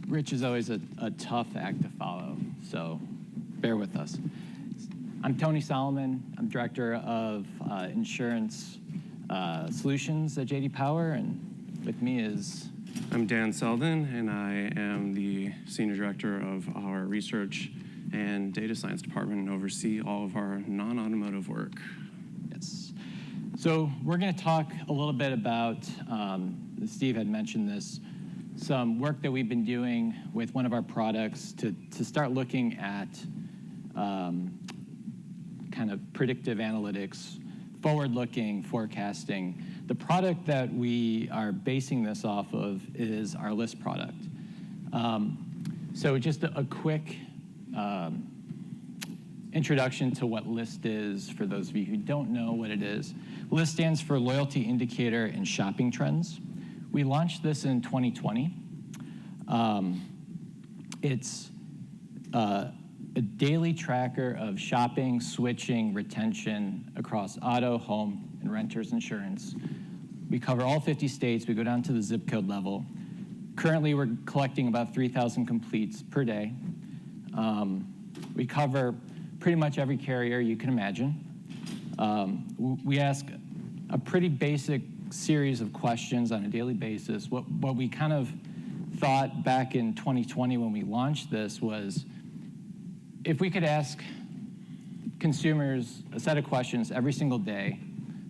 Rich is always a tough act to follow, so bear with us. I'm Tony Solomon. I'm Director of Insurance Solutions at JD Power, and with me is... I'm Dan Selden, and I am the Senior Director of our Research and Data Science Department and oversee all of our non-automotive work. Yes. So we're going to talk a little bit about, Steve had mentioned this, some work that we've been doing with one of our products to start looking at kind of predictive analytics, forward-looking forecasting. The product that we are basing this off of is our list product. So just a quick introduction to what list is for those of you who don't know what it is. List stands for Loyalty Indicator and Shopping Trends. We launched this in 2020. It's a daily tracker of shopping, switching, retention across auto, home, and renters insurance. We cover all 50 states. We go down to the zip code level. Currently, we're collecting about 3,000 completes per day. We cover pretty much every carrier you can imagine. We ask a pretty basic series of questions on a daily basis. What we kind of thought back in 2020 when we launched this was, if we could ask consumers a set of questions every single day,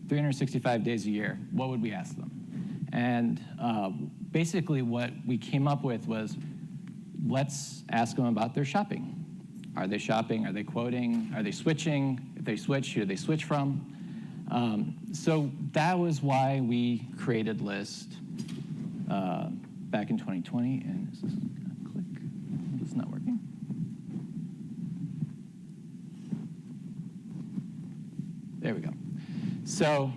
365 days a year, what would we ask them? And basically what we came up with was, let's ask them about their shopping. Are they shopping? Are they quoting? Are they switching? If they switch, who do they switch from? So that was why we created List back in 2020. And is this gonna click? It's not working. There we go. So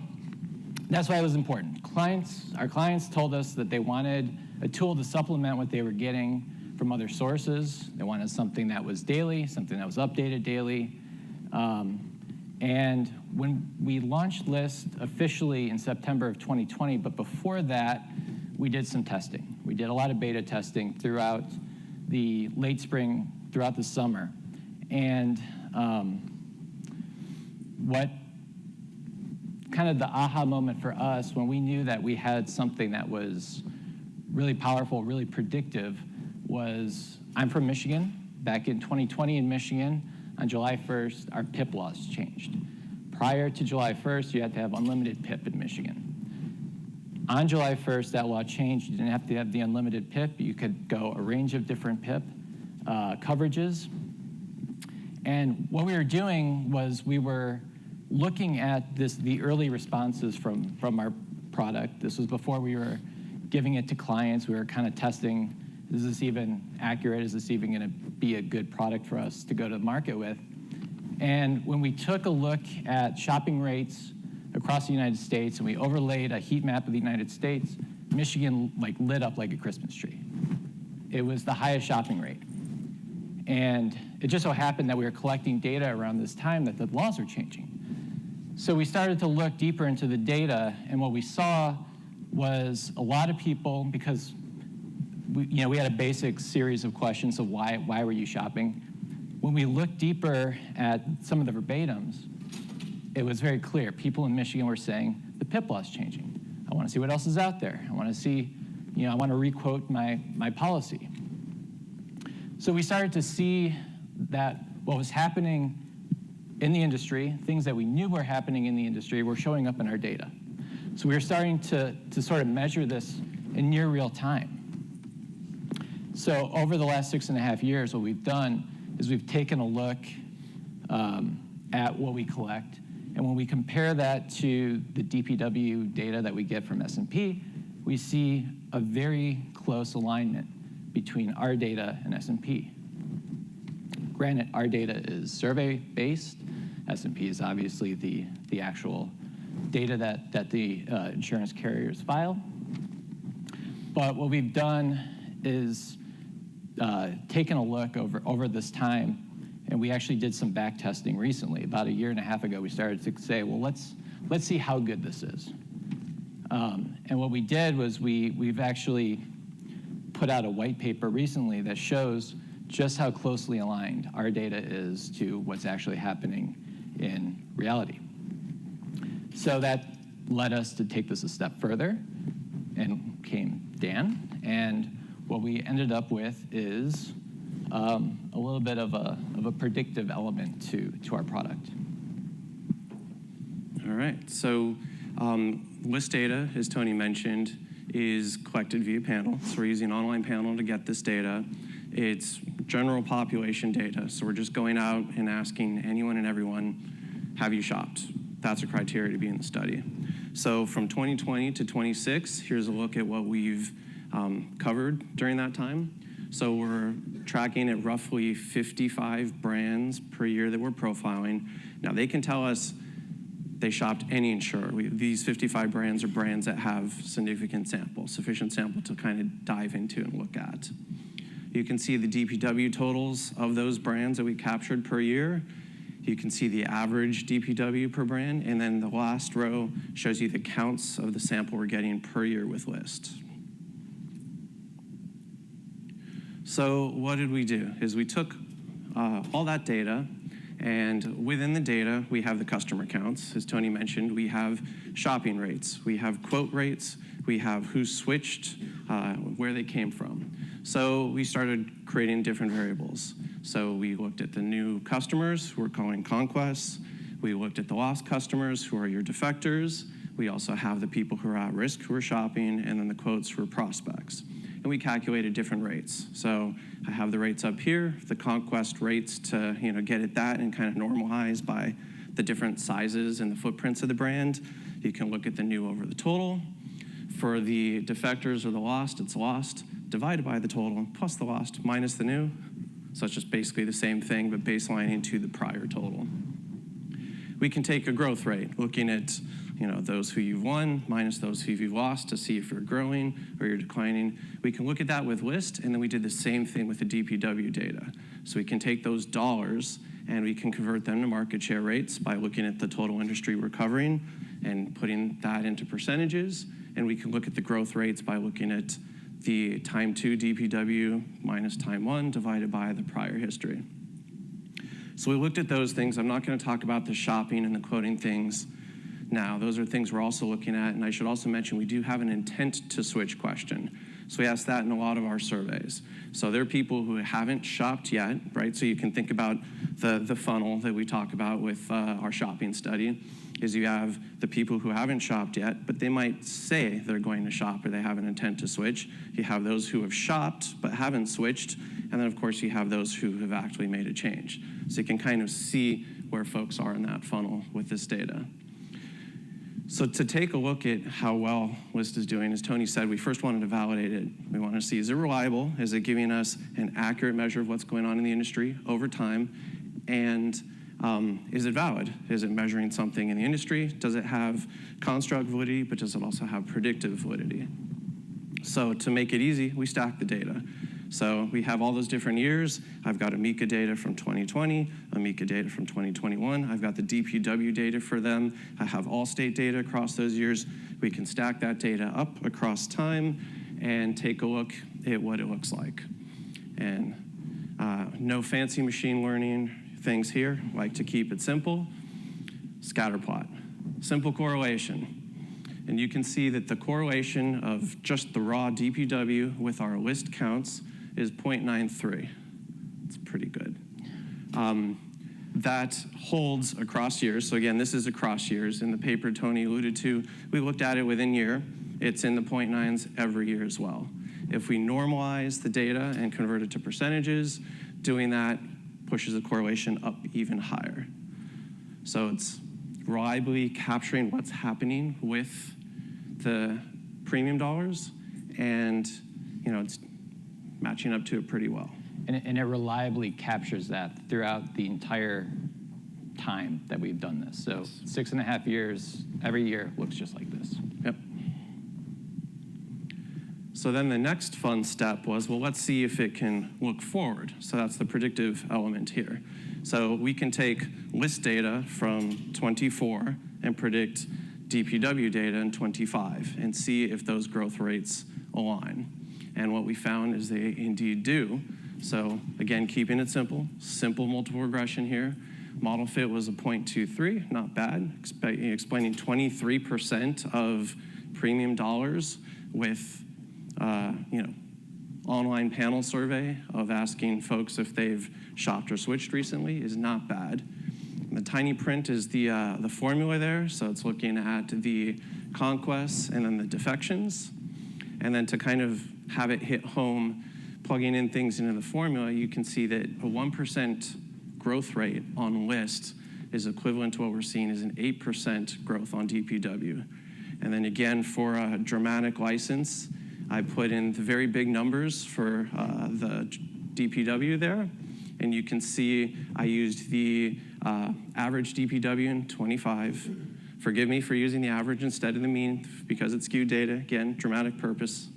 that's why it was important. Our clients told us that they wanted a tool to supplement what they were getting from other sources. They wanted something that was daily, something that was updated daily. And when we launched List officially in September of 2020, but before that, we did some testing. We did a lot of beta testing throughout the late spring, throughout the summer. And what kind of the aha moment for us when we knew that we had something that was really powerful, really predictive, was I'm from Michigan. Back in 2020 in Michigan, on July 1st, our PIP laws changed. Prior to July 1st, you had to have unlimited PIP in Michigan. On July 1st, that law changed. You didn't have to have the unlimited PIP. You could go a range of different PIP coverages. And what we were doing was we were looking at the early responses from our product. This was before we were giving it to clients. We were kind of testing, is this even accurate? Is this even going to be a good product for us to go to the market with? And when we took a look at shopping rates across the United States and we overlaid a heat map of the United States, Michigan lit up like a Christmas tree. It was the highest shopping rate. And it just so happened that we were collecting data around this time that the laws were changing. So we started to look deeper into the data, and what we saw was a lot of people, because we had a basic series of questions of why were you shopping. When we looked deeper at some of the verbatims, it was very clear. People in Michigan were saying, the PIP law is changing. I want to see what else is out there. I want to see, I want to requote my policy. So we started to see that what was happening in the industry, things that we knew were happening in the industry, were showing up in our data. So we were starting to sort of measure this in near real time. So over the last 6.5 years, what we've done is we've taken a look at what we collect, and when we compare that to the DPW data that we get from S&P, we see a very close alignment between our data and S&P. Granted, our data is survey-based. S&P is obviously the actual data that the insurance carriers file. But what we've done is taken a look over this time, and we actually did some back testing recently. About 1.5 years ago, we started to say, well, let's see how good this is. And what we did was we've actually put out a white paper recently that shows just how closely aligned our data is to what's actually happening in reality. So that led us to take this a step further, and came Dan. And what we ended up with is a little bit of a predictive element to our product. All right, so list data, as Tony mentioned, is collected via panel. So we're using an online panel to get this data. It's general population data, so we're just going out and asking anyone and everyone, have you shopped? That's a criteria to be in the study. So from 2020 to 26, here's a look at what we've covered during that time. So we're tracking at roughly 55 brands per year that we're profiling. Now they can tell us they shopped any insurer. These 55 brands are brands that have significant sample, sufficient sample to kind of dive into and look at. You can see the DPW totals of those brands that we captured per year. You can see the average DPW per brand, and then the last row shows you the counts of the sample we're getting per year with list. So what did we do? Is we took all that data, and within the data, we have the customer counts. As Tony mentioned, we have shopping rates, we have quote rates, we have who switched, where they came from. So we started creating different variables. So we looked at the new customers, who we're calling conquests. We looked at the lost customers, who are your defectors. We also have the people who are at risk, who are shopping, and then the quotes for prospects. And we calculated different rates. So I have the rates up here, the conquest rates to get at that and kind of normalize by the different sizes and the footprints of the brand. You can look at the new over the total. For the defectors or the lost, it's lost divided by the total plus the lost minus the new. So it's just basically the same thing, but baselining to the prior total. We can take a growth rate, looking at those who you've won minus those who you've lost to see if you're growing or you're declining. We can look at that with list, and then we did the same thing with the DPW data. So we can take those dollars and we can convert them to market share rates by looking at the total industry we're covering and putting that into percentages. And we can look at the growth rates by looking at the time 2 DPW minus time 1 divided by the prior history. So we looked at those things. I'm not going to talk about the shopping and the quoting things now. Those are things we're also looking at. And I should also mention we do have an intent to switch question. So we ask that in a lot of our surveys. So there are people who haven't shopped yet, right? So you can think about the funnel that we talk about with our shopping study. Is you have the people who haven't shopped yet, but they might say they're going to shop or they have an intent to switch. You have those who have shopped but haven't switched. And then, of course, you have those who have actually made a change. So you can kind of see where folks are in that funnel with this data. So to take a look at how well List is doing, as Tony said, we first wanted to validate it. We want to see, is it reliable? Is it giving us an accurate measure of what's going on in the industry over time? And is it valid? Is it measuring something in the industry? Does it have construct validity, but does it also have predictive validity? So to make it easy, we stack the data. So we have all those different years. I've got Amica data from 2020, Amica data from 2021. I've got the DPW data for them. I have Allstate data across those years. We can stack that data up across time and take a look at what it looks like. And no fancy machine learning things here, like to keep it simple. Scatter plot, simple correlation. And you can see that the correlation of just the raw DPW with our list counts is 0.93. It's pretty good. That holds across years. So again, this is across years. In the paper Tony alluded to, we looked at it within year. It's in the 0.9s every year as well. If we normalize the data and convert it to percentages, doing that pushes the correlation up even higher. So it's reliably capturing what's happening with the premium dollars, and it's matching up to it pretty well. And it reliably captures that throughout the entire time that we've done this. So 6.5 years, every year looks just like this. Yep. So then the next fun step was, well, let's see if it can look forward. So that's the predictive element here. So we can take list data from 24 and predict DPW data in 25 and see if those growth rates align. And what we found is they indeed do. So again, keeping it simple multiple regression here. Model fit was a 0.23, not bad, explaining 23% of premium dollars with, online panel survey of asking folks if they've shopped or switched recently is not bad. And the tiny print is the formula there, so it's looking at the conquests and then the defections. And then to kind of have it hit home, plugging in things into the formula, you can see that a 1% growth rate on list is equivalent to what we're seeing as an 8% growth on DPW. And then again, for a dramatic license, I put in the very big numbers for the DPW there. And you can see I used the average DPW in 25. Forgive me for using the average instead of the mean because it's skewed data. Again, dramatic purpose.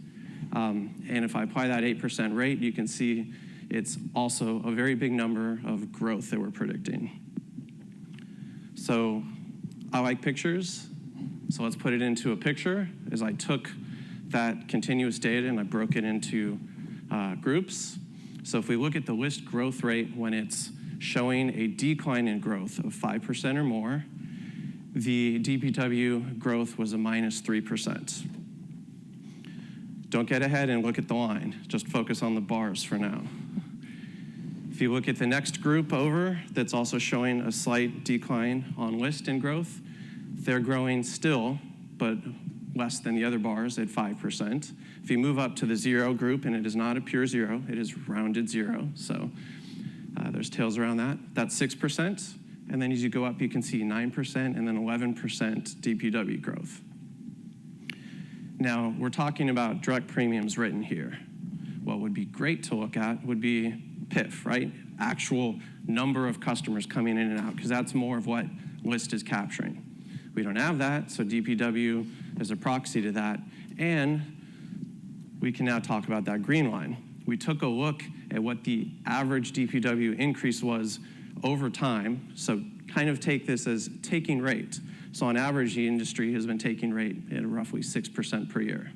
And if I apply that 8% rate, you can see it's also a very big number of growth that we're predicting. So I like pictures. So let's put it into a picture as I took that continuous data and I broke it into groups. So if we look at the list growth rate when it's showing a decline in growth of 5% or more, the DPW growth was a minus 3%. Don't get ahead and look at the line. Just focus on the bars for now. If you look at the next group over that's also showing a slight decline on list and growth, they're growing still, but less than the other bars at 5%. If you move up to the zero group, and it is not a pure zero, it is rounded zero, so there's tails around that. That's 6%, and then as you go up, you can see 9% and then 11% DPW growth. Now, we're talking about direct premiums written here. What would be great to look at would be PIF, right? Actual number of customers coming in and out, because that's more of what list is capturing. We don't have that, so DPW is a proxy to that. And we can now talk about that green line. We took a look at what the average DPW increase was over time, so kind of take this as taking rate. So on average, the industry has been taking rate at roughly 6% per year.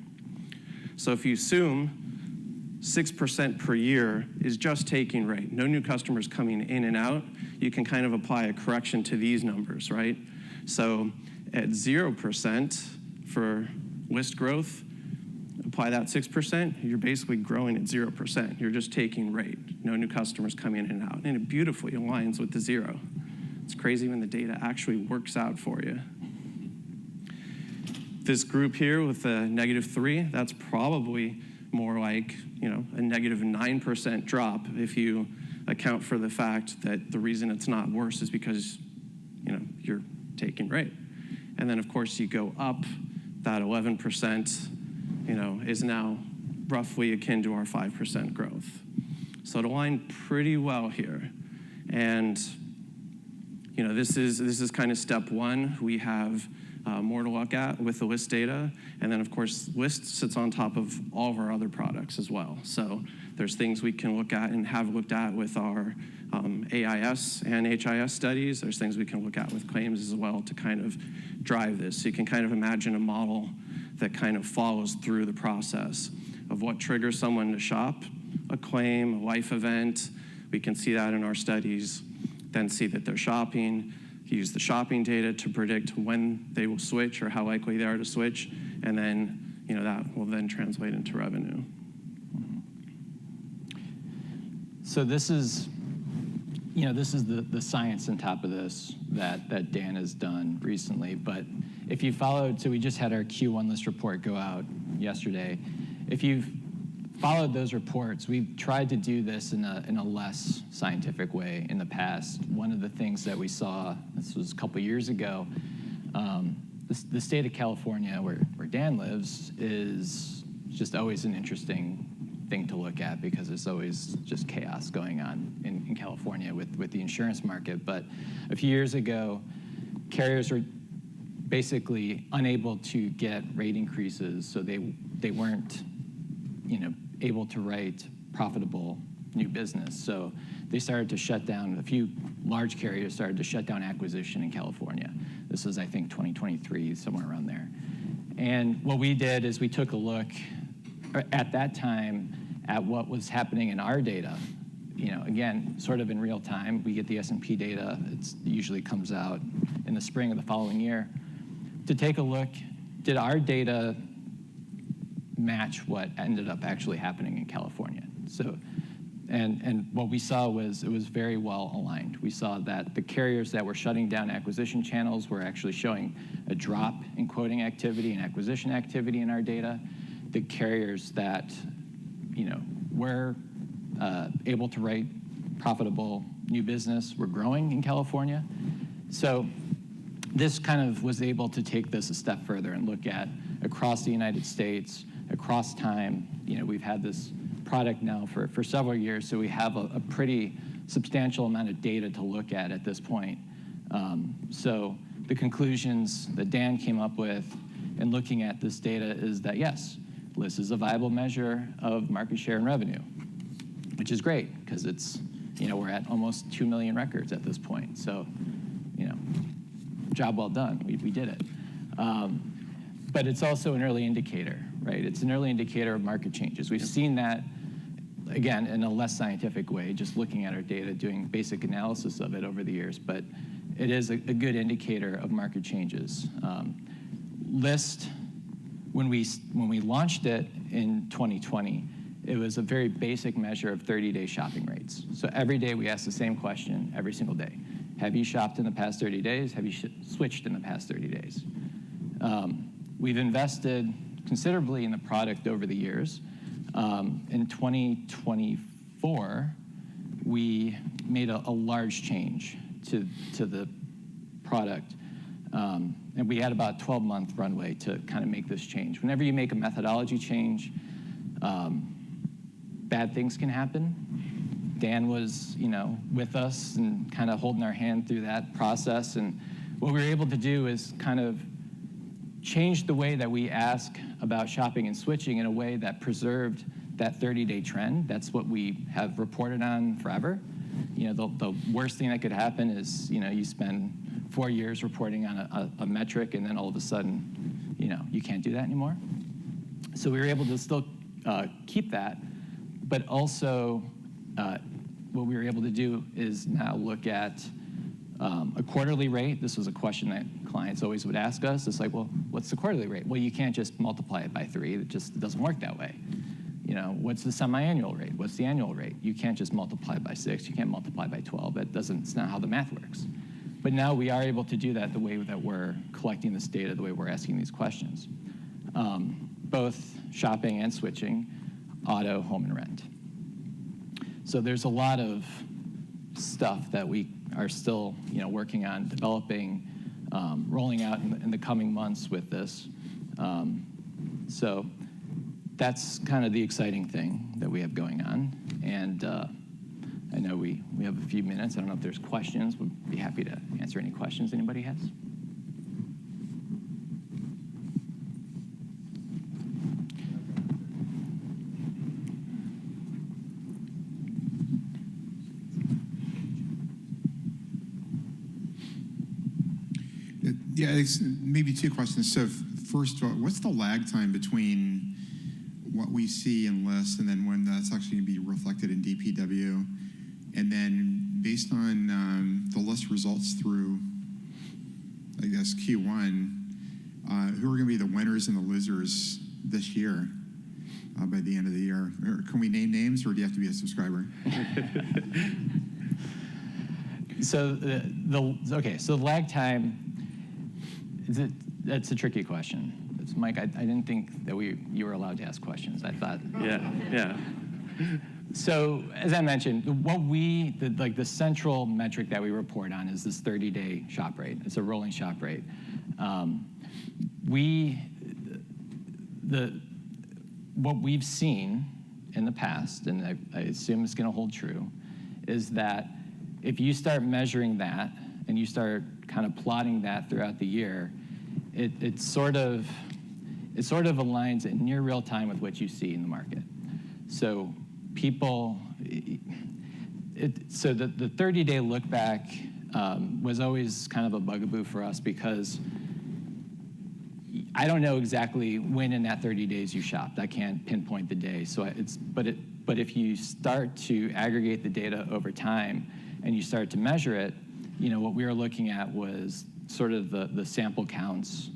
So if you assume 6% per year is just taking rate, no new customers coming in and out, you can kind of apply a correction to these numbers, right? So at 0% for list growth, apply that 6%, you're basically growing at 0%. You're just taking rate, no new customers coming in and out. And it beautifully aligns with the zero. It's crazy when the data actually works out for you. This group here with the -3, that's probably more like, a -9% drop if you account for the fact that the reason it's not worse is because, you're taking rate. And then, of course, you go up, that 11%, is now roughly akin to our 5% growth. So it aligned pretty well here. And, this is kind of step one. We have more to look at with the list data. And then, of course, list sits on top of all of our other products as well. So there's things we can look at and have looked at with our AIS and HIS studies. There's things we can look at with claims as well to kind of drive this. So you can kind of imagine a model that kind of follows through the process of what triggers someone to shop, a claim, a life event. We can see that in our studies, then see that they're shopping, use the shopping data to predict when they will switch or how likely they are to switch, and then that will then translate into revenue. So this is the science on top of this that Dan has done recently. But if you followed, so we just had our Q1 list report go out yesterday. If you've followed those reports, we've tried to do this in a less scientific way in the past. One of the things that we saw, this was a couple years ago, the state of California, where Dan lives, is just always an interesting thing to look at because there's always just chaos going on in California with the insurance market. But a few years ago, carriers were basically unable to get rate increases, so they weren't able to write profitable new business. So they started to shut down, a few large carriers started to shut down acquisition in California. This was, I think, 2023, somewhere around there. And what we did is we took a look at that time at what was happening in our data. Again, sort of in real time. We get the S&P data. It usually comes out in the spring of the following year. To take a look, did our data match what ended up actually happening in California? And what we saw was it was very well aligned. We saw that the carriers that were shutting down acquisition channels were actually showing a drop in quoting activity and acquisition activity in our data. The carriers that were able to write profitable new business were growing in California. So this kind of was able to take this a step further and look at across the United States, across time. We've had this product now for several years, so we have a pretty substantial amount of data to look at this point. So the conclusions that Dan came up with in looking at this data is that, yes, this is a viable measure of market share and revenue, which is great because it's, we're at almost 2 million records at this point. So, job well done. We did it. But it's also an early indicator, right? It's an early indicator of market changes. We've seen that, again, in a less scientific way, just looking at our data, doing basic analysis of it over the years. But it is a good indicator of market changes. List, when we launched it in 2020, it was a very basic measure of 30-day shopping rates. So every day we ask the same question every single day. Have you shopped in the past 30 days? Have you switched in the past 30 days? We've invested considerably in the product over the years. In 2024, we made a large change to the product. And we had about a 12-month runway to kind of make this change. Whenever you make a methodology change, bad things can happen. Dan was, with us and kind of holding our hand through that process. And what we were able to do is kind of change the way that we ask about shopping and switching in a way that preserved that 30-day trend. That's what we have reported on forever. The worst thing that could happen is, you spend 4 years reporting on a metric, and then all of a sudden, you can't do that anymore. So we were able to still keep that, but also what we were able to do is now look at a quarterly rate. This was a question that clients always would ask us. It's like, well, what's the quarterly rate? Well, you can't just multiply it by 3. It just doesn't work that way. What's the semi-annual rate? What's the annual rate? You can't just multiply by 6. You can't multiply by 12. It's not how the math works. But now we are able to do that the way that we're collecting this data, the way we're asking these questions. Both shopping and switching, auto, home, and rent. So there's a lot of stuff that we are still, working on, developing, rolling out in the coming months with this. So that's kind of the exciting thing that we have going on. And I know we have a few minutes. I don't know if there's questions. We'd be happy to answer any questions anybody has. Yeah, it's maybe 2 questions. So first of all, what's the lag time between what we see in lists and then when that's actually going to be reflected in DPW? And then based on the list results through, I guess, Q1, who are going to be the winners and the losers this year by the end of the year? Or can we name names, or do you have to be a subscriber? So the lag time, that's a tricky question. Mike, I didn't think that you were allowed to ask questions. I thought. Yeah. So as I mentioned, the central metric that we report on is this 30-day shop rate. It's a rolling shop rate. What we've seen in the past, and I assume it's going to hold true, is that if you start measuring that and you start kind of plotting that throughout the year, it sort of aligns in near real time with what you see in the market. So the 30-day look back was always kind of a bugaboo for us because I don't know exactly when in that 30 days you shopped. I can't pinpoint the day. So but if you start to aggregate the data over time and you start to measure it, what we were looking at was sort of the sample counts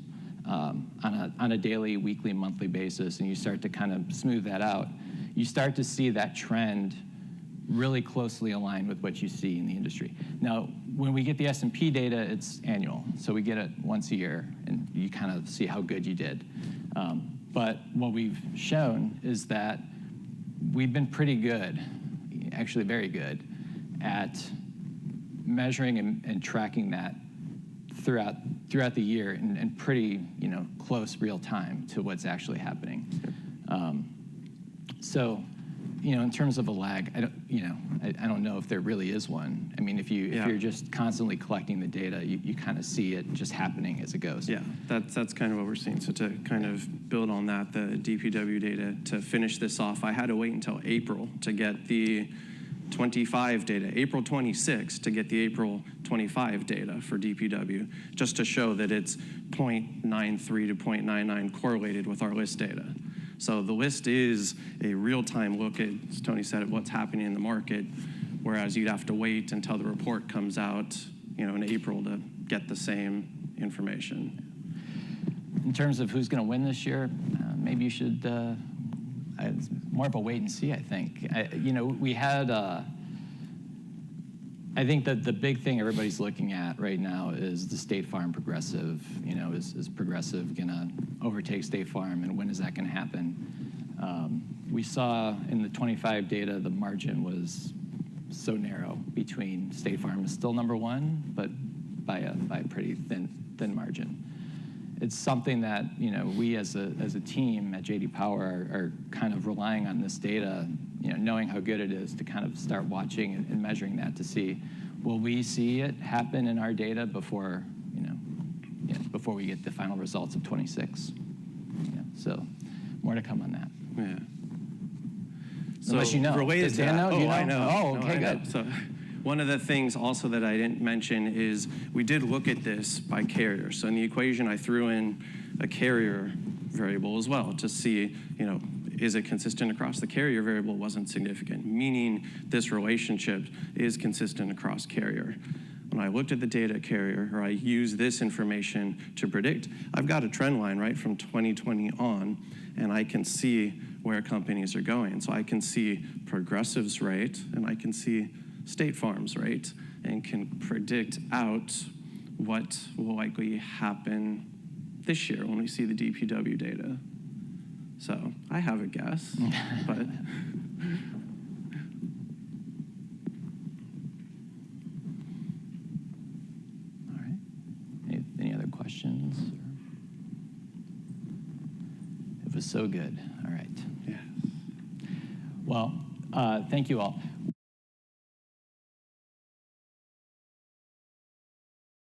on a daily, weekly, monthly basis, and you start to kind of smooth that out. You start to see that trend really closely aligned with what you see in the industry. Now, when we get the S&P data, it's annual, so we get it once a year, and you kind of see how good you did. But what we've shown is that we've been pretty good, actually very good, at measuring and tracking that throughout the year and pretty close real time to what's actually happening. So, in terms of a lag, I don't know if there really is one. I mean, if you're just constantly collecting the data, you kind of see it just happening as it goes. Yeah, that's kind of what we're seeing. So to kind of build on that, the DPW data, to finish this off, I had to wait until April to get the 25 data, April 26 to get the April 25 data for DPW, just to show that it's 0.93 to 0.99 correlated with our list data. So the list is a real-time look at, as Tony said, at what's happening in the market, whereas you'd have to wait until the report comes out, in April to get the same information. In terms of who's going to win this year, maybe you should. It's more of a wait and see, I think. We had. I think that the big thing everybody's looking at right now is the State Farm Progressive. Is Progressive going to overtake State Farm, and when is that going to happen? We saw in the 25 data the margin was so narrow between State Farm is still number one, but by a pretty thin margin. It's something that we as a team at JD Power are kind of relying on this data, knowing how good it is to kind of start watching and measuring that to see, will we see it happen in our data before we get the final results of 26? So more to come on that. Yeah. Unless you know. Related Does to Dan that, know? Do you know? I know. Oh, okay, I know. good. So one of the things also that I didn't mention is we did look at this by carrier. So in the equation, I threw in a carrier variable as well to see, is it consistent across? The carrier variable wasn't significant, meaning this relationship is consistent across carrier. When I looked at the data carrier, or I used this information to predict, I've got a trend line right from 2020 on, and I can see where companies are going. So I can see Progressive's rate, and I can see State Farm's rate, and can predict out what will likely happen this year when we see the DPW data. So I have a guess, but. All right. Any other questions? It was so good. All right. Yeah. Well, thank you all.